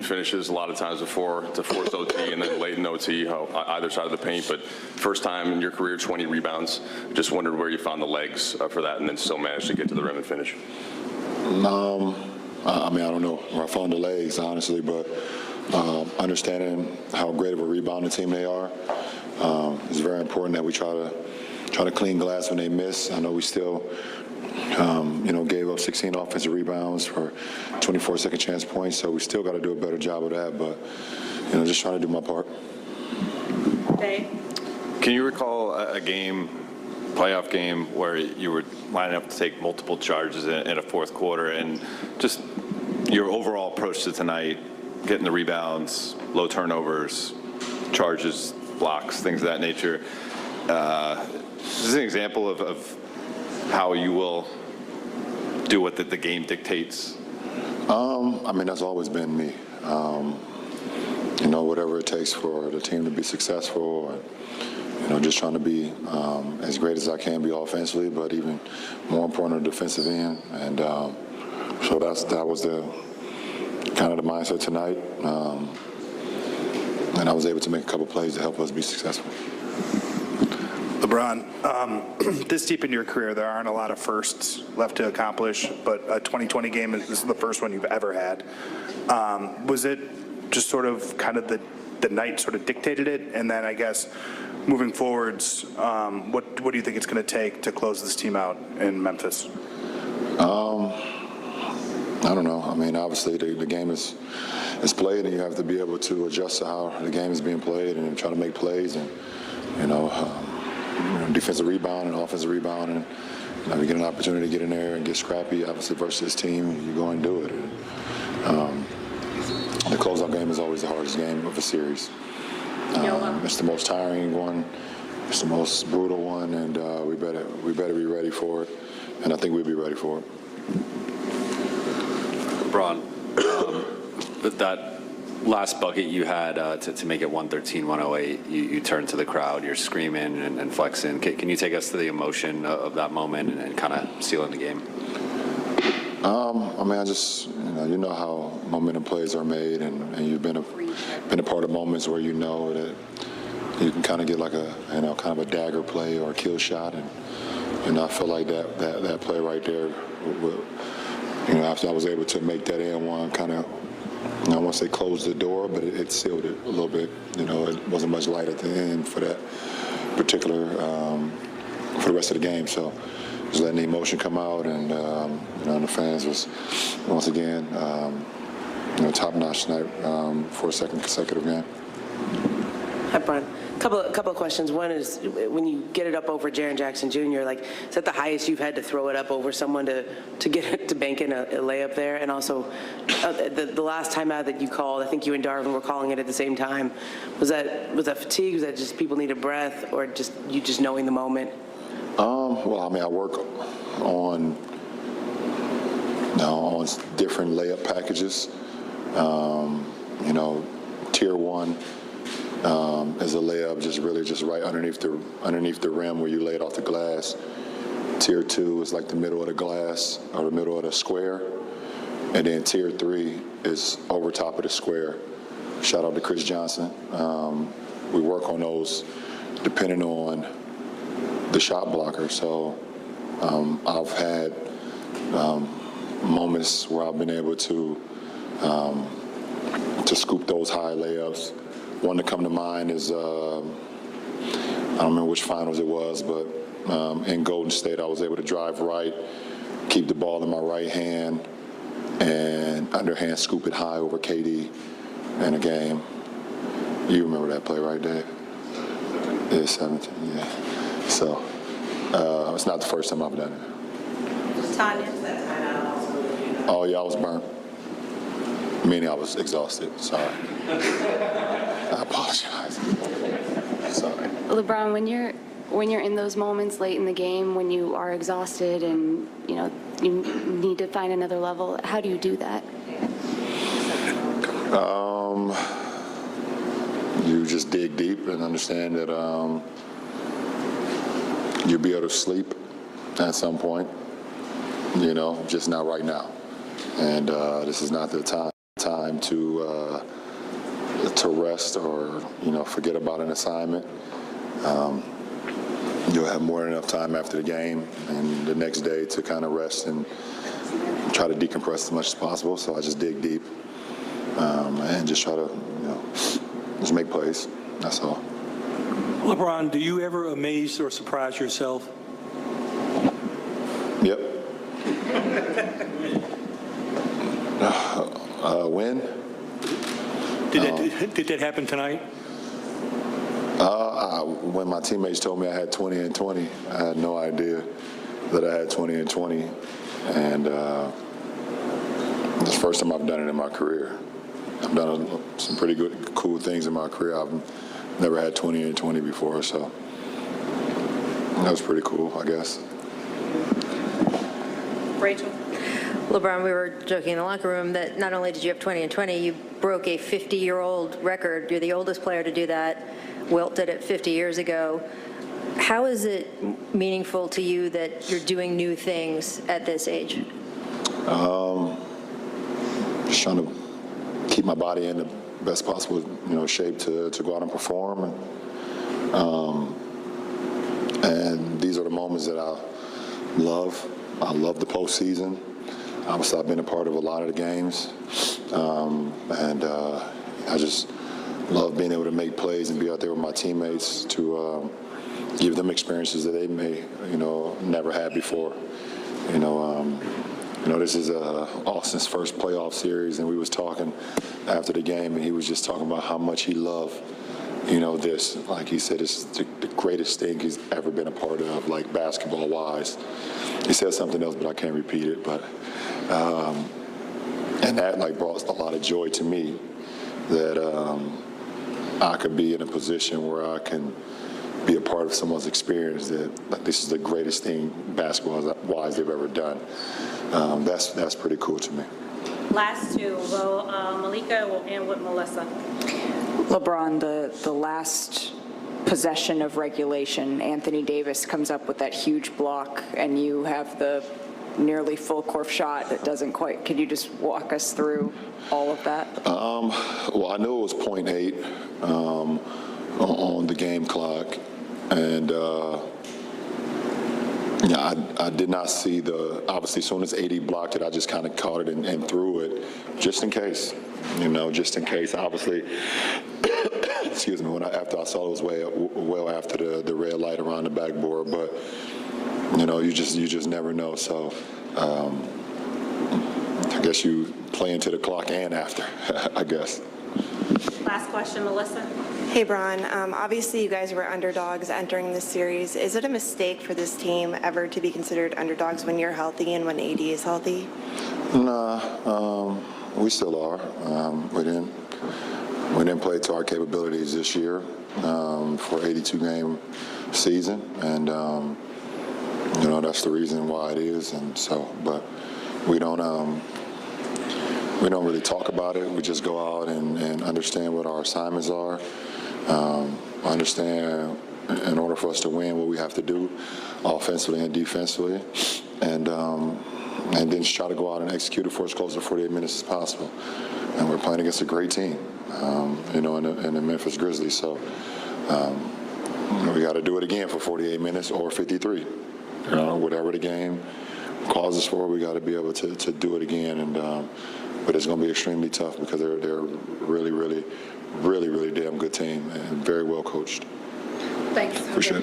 finishes a lot of times before to force OT and then late in OT, either side of the paint. But first time in your career, 20 rebounds. Just wondered where you found the legs for that and then still managed to get to the rim and finish. I mean, I don't know where I found the legs, honestly, but understanding how great of a rebounding team they are, it's very important that we try to clean glass when they miss. I know we still, gave up 16 offensive rebounds for 24 second chance points, so we still got to do a better job of that. But just trying to do my part. Dave? Can you recall a playoff game where you were lining up to take multiple charges in a fourth quarter, and just your overall approach to tonight, getting the rebounds, low turnovers, charges, blocks, things of that nature? This is an example of how you will do what the game dictates. I mean, that's always been me. Whatever it takes for the team to be successful, or just trying to be as great as I can be offensively, but even more important on the defensive end. And so that was the kind of the mindset tonight. And I was able to make a couple plays to help us be successful. LeBron, this deep in your career, there aren't a lot of firsts left to accomplish, but a 2020 game, this is the first one you've ever had. Was it just sort of kind of the night sort of dictated it? And then I guess moving forwards, what do you think it's going to take to close this team out in Memphis? I don't know. I mean, obviously the game is played, and you have to be able to adjust to how the game is being played and try to make plays, and defensive rebound and offensive rebound, and you get an opportunity to get in there and get scrappy. Obviously, versus this team, you go and do it. And, the closeout game is always the hardest game of a series. It's the most tiring one. It's the most brutal one, and we better be ready for it. And I think we'll be ready for it. LeBron, that last bucket you had to make it 113-108, you turned to the crowd, you're screaming and flexing. Can you take us to the emotion of that moment and kind of sealing the game? I mean, I just, you know how momentum plays are made, and you've been a part of moments where you know that you can kind of get like a, kind of a dagger play or a kill shot, and I feel like that play right there, after I was able to make that and one kind of, I don't want to say close the door, but it sealed it a little bit. It wasn't much light at the end for that particular, for the rest of the game. So just letting the emotion come out, and the fans was once again, top notch tonight for a second consecutive game. Hi, Brian. Couple of questions. One is, when you get it up over Jaren Jackson Jr., is that the highest you've had to throw it up over someone to get it to bank in a layup there? And also, the last time out that you called, I think you and Darvin were calling it at the same time. Was that fatigue? Was that just people needed breath, or just you just knowing the moment? Well, I mean, I work on different layup packages. Tier 1 is a layup just right underneath the rim where you lay it off the glass. Tier 2 is like the middle of the glass or the middle of the square. And then Tier 3 is over top of the square. Shout out to Chris Johnson. We work on those depending on the shot blocker. So I've had moments where I've been able to scoop those high layups. One to come to mind is, I don't remember which finals it was, but in Golden State, I was able to drive right, keep the ball in my right hand, and underhand scoop it high over KD in a game. You remember that play, right, Dave? Yeah, 17, yeah. So it's not the first time I've done it. Tanya, was that timeout also? Oh, yeah, I was burnt. Meaning I was exhausted. Sorry. I apologize. Sorry. LeBron, when you're in those moments late in the game, when you are exhausted and you need to find another level, how do you do that? You just dig deep and understand that you'll be able to sleep at some point. Just not right now. And this is not the time. time to rest or, forget about an assignment. You'll have more than enough time after the game and the next day to kind of rest and try to decompress as much as possible. So I just dig deep and just try to, just make plays. That's all. LeBron, do you ever amaze or surprise yourself? Yep. When? Did that happen tonight? When my teammates told me I had 20 and 20, I had no idea that I had 20 and 20. And it's the first time I've done it in my career. I've done some pretty good, cool things in my career. I've never had 20 and 20 before, so that was pretty cool, I guess. Rachel. LeBron, we were joking in the locker room that not only did you have 20 and 20, you broke a 50-year-old record. You're the oldest player to do that. Wilt did it 50 years ago. How is it meaningful to you that you're doing new things at this age? Just trying to keep my body in the best possible, shape to go out and perform. And these are the moments that I love. I love the postseason. Obviously, I've been a part of a lot of the games, and I just love being able to make plays and be out there with my teammates to give them experiences that they may, never had before. This is Austin's first playoff series, and we was talking after the game, and he was just talking about how much he loved, this. Like he said, it's the greatest thing he's ever been a part of, like basketball-wise. He said something else, but I can't repeat it. But and that brought a lot of joy to me that I could be in a position where I can be a part of someone's experience that this is the greatest thing basketball-wise they've ever done. That's pretty cool to me. Last two, Malika will end with Melissa. LeBron, the last possession of regulation, Anthony Davis comes up with that huge block, and you have the nearly full court shot that doesn't quite. Could you just walk us through all of that? Well, I know it was 0.8 on the game clock, and I did not see obviously as soon as AD blocked it, I just kind of caught it and threw it just in case, just in case. Obviously, excuse me, after I saw it was well after the red light around the backboard, but you just never know. So I guess you play into the clock and after, I guess. Last question, Melissa. Hey, Bron. Obviously, you guys were underdogs entering this series. Is it a mistake for this team ever to be considered underdogs when you're healthy and when AD is healthy? Nah, we still are. We didn't play to our capabilities this year for 82-game season, and that's the reason why it is. And so, but we don't really talk about it. We just go out and understand what our assignments are. Understand in order for us to win what we have to do offensively and defensively, and then just try to go out and execute it for as close to 48 minutes as possible. And we're playing against a great team, in the Memphis Grizzlies. So we got to do it again for 48 minutes or 53. Whatever the game calls us for, we got to be able to do it again. And but it's going to be extremely tough because they're really, really, really, really damn good team and very well coached. Thanks. For sure.